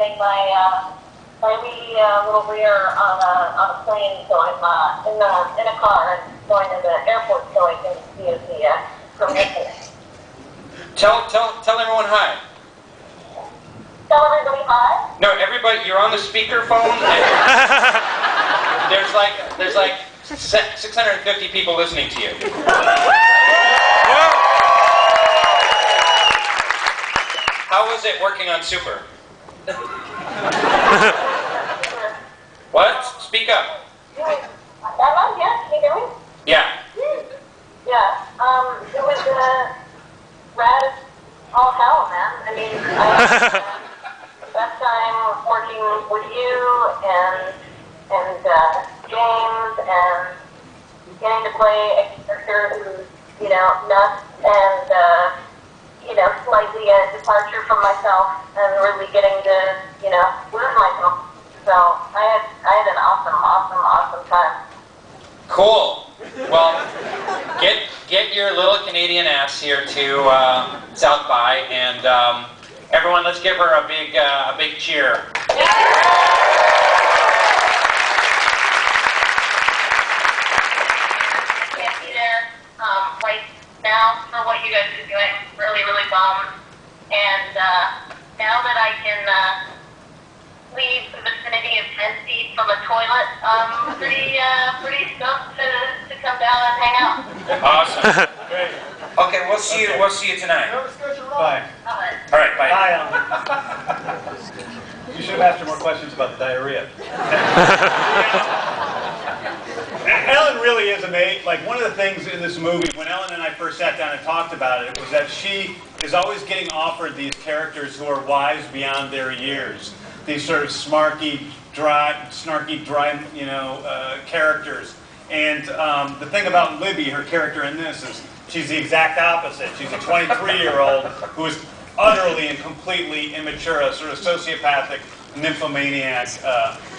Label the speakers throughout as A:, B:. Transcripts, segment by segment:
A: getting my wee little rear on a plane, so I'm in a car and going to the airport so I can see the permission.
B: Tell everyone hi.
A: Tell everybody hi?
B: No, everybody, you're on the speakerphone. There's like 650 people listening to you. How was it working on Super? What? Speak up.
A: Yeah, can you hear me?
B: Yeah.
A: Yeah, it was rad as all hell, man. I mean, best time working with you and James and getting to play a character who's, nuts and, slightly a departure from myself and really getting to, lose myself. So I had an awesome time.
B: Cool. Well, get your little Canadian ass here to South by, and everyone, let's give her a big cheer.
A: Can't be there right now for what you guys are doing. Really bummed. And now that I can leave the vicinity of 10 feet from a toilet, pretty stoked to come down and hang out.
B: Awesome. Great. Okay, we'll see you tonight.
C: Bye.
B: All right, bye.
C: Bye, You should have asked her more questions about the diarrhea. Ellen really is amazing. Like, one of the things in this movie, when Ellen and I first sat down and talked about it, was that she is always getting offered these characters who are wise beyond their years. These sort of snarky, dry, characters. And the thing about Libby, her character in this, is she's the exact opposite. She's a 23-year-old who is utterly and completely immature, a sort of sociopathic, nymphomaniac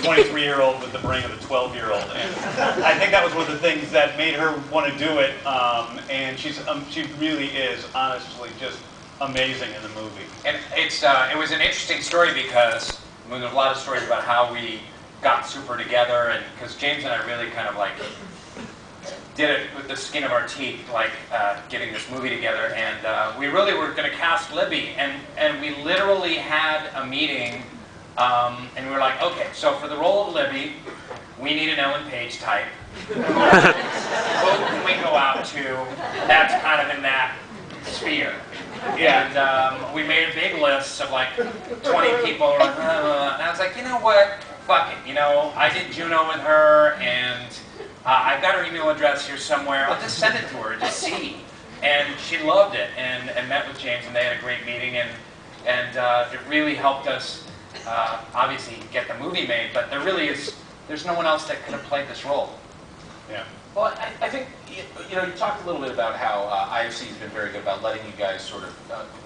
C: 23-year-old with the brain of a 12-year-old. And I think that was one of the things that made her want to do it. And she really is, honestly, just amazing in the movie.
B: And it was an interesting story because there's a lot of stories about how we got Super together, and because James and I really kind of like did it with the skin of our teeth, like getting this movie together, and we really were going to cast Libby, and we literally had a meeting, and we were like, okay, so for the role of Libby, we need an Ellen Page type. Who can we go out to? That's kind of in that sphere. And we made a big list of like 20 people, and I was like, you know what? Fuck it. I did Juno with her, and I've got her email address here somewhere. I'll just send it to her and just see. And she loved it, and met with James, and they had a great meeting, and it really helped us obviously get the movie made. But there's no one else that could have played this role.
C: Yeah.
D: Well, I think, you talked a little bit about how IFC has been very good about letting you guys sort of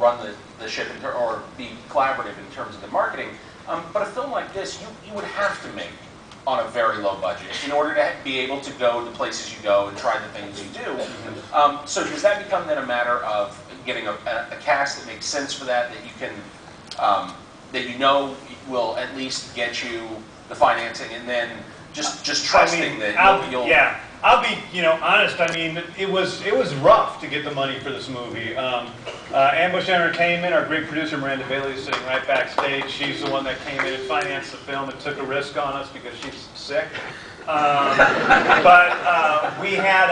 D: run the ship or be collaborative in terms of the marketing. But a film like this, you would have to make on a very low budget in order to be able to go the places you go and try the things you do. So does that become then a matter of getting a cast that makes sense for that you can, that will at least get you the financing, and then just trusting that you'll...
C: Yeah. I'll be, honest. I mean, it was rough to get the money for this movie. Ambush Entertainment, our great producer Miranda Bailey, is sitting right backstage. She's the one that came in and financed the film and took a risk on us because she's sick. But we had,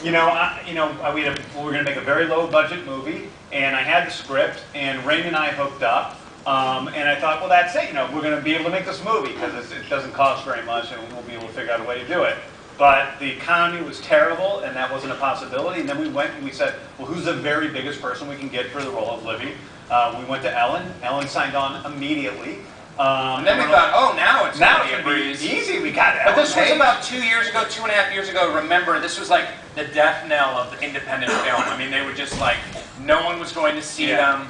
C: we were going to make a very low budget movie, and I had the script, and Rainn and I hooked up. And I thought, well, that's it. We're going to be able to make this movie because it doesn't cost very much, and we'll be able to figure out a way to do it. But the economy was terrible, and that wasn't a possibility. And then we went and we said, well, who's the very biggest person we can get for the role of Libby? We went to Ellen. Ellen signed on immediately.
B: And then we thought, oh, now it's going to be a breeze.
C: Easy. We got Ellen
B: But this
C: Page.
B: was about 2 years ago, 2.5 years ago. Remember, this was like the death knell of the independent film. I mean, they were just like, no one was going to see them.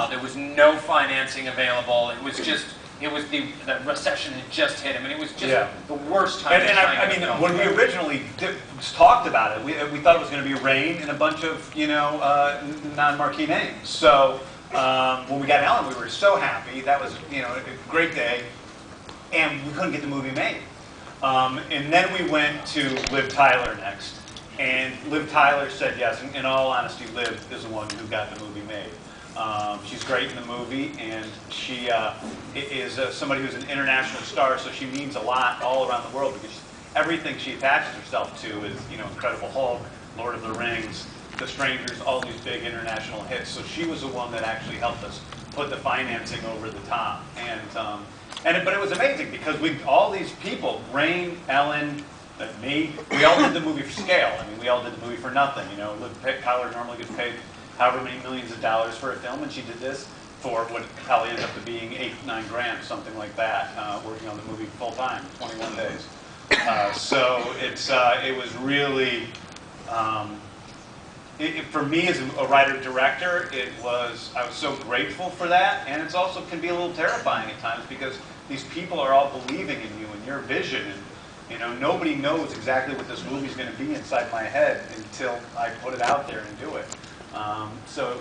B: There was no financing available. It was just... It was the recession had just hit him, and it was just the worst time.
C: And I mean, when we originally talked about it, we thought it was going to be Rainn and a bunch of non-marquee names. So when we got Ellen, we were so happy. That was, you know, a great day, and we couldn't get the movie made. And then we went to Liv Tyler next, and Liv Tyler said yes. In all honesty, Liv is the one who got the movie made. She's great in the movie, and she is somebody who's an international star, so she means a lot all around the world because everything she attaches herself to is, you know, Incredible Hulk, Lord of the Rings, The Strangers, all these big international hits. So she was the one that actually helped us put the financing over the top. But it was amazing because all these people, Rainn, Ellen, me, we all did the movie for scale. I mean, we all did the movie for nothing. You know, Liv Tyler normally gets paid however many millions of dollars for a film, and she did this for what probably ended up to being $8-9 grand, something like that, working on the movie full time, 21 days. So it was really, for me as a writer-director, I was so grateful for that, and it also can be a little terrifying at times because these people are all believing in you and your vision, and you know, nobody knows exactly what this movie's going to be inside my head until I put it out there and do it. So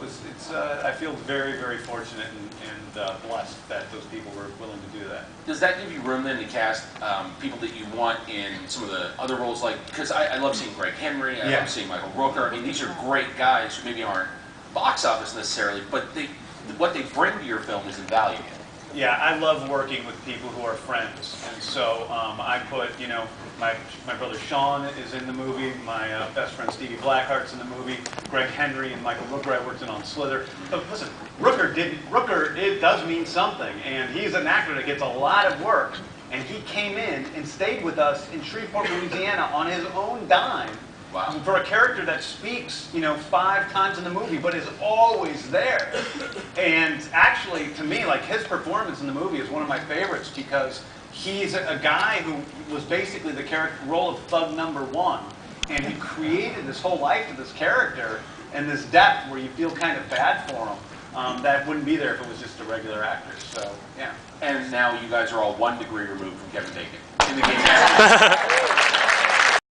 C: I feel very, very fortunate and blessed that those people were willing to do that.
D: Does that give you room then to cast people that you want in some of the other roles? Like, because I love seeing Greg Henry, I love seeing Michael Rooker. I mean, these are great guys who maybe aren't box office necessarily, but what they bring to your film is invaluable.
C: Yeah, I love working with people who are friends, and so I put, you know, my brother Sean is in the movie, my best friend Stevie Blackheart's in the movie, Greg Henry and Michael Rooker I worked in on Slither. But listen, Rooker does mean something, and he's an actor that gets a lot of work, and he came in and stayed with us in Shreveport, Louisiana on his own dime.
D: Wow.
C: For a character that speaks, you know, 5 times in the movie, but is always there. And actually, to me, like, his performance in the movie is one of my favorites because he's a guy who was basically the role of thug number 1. And he created this whole life of this character and this depth where you feel kind of bad for him. That wouldn't be there if it was just a regular actor. So, yeah.
D: And now you guys are all 1 degree removed from Kevin Bacon in the game.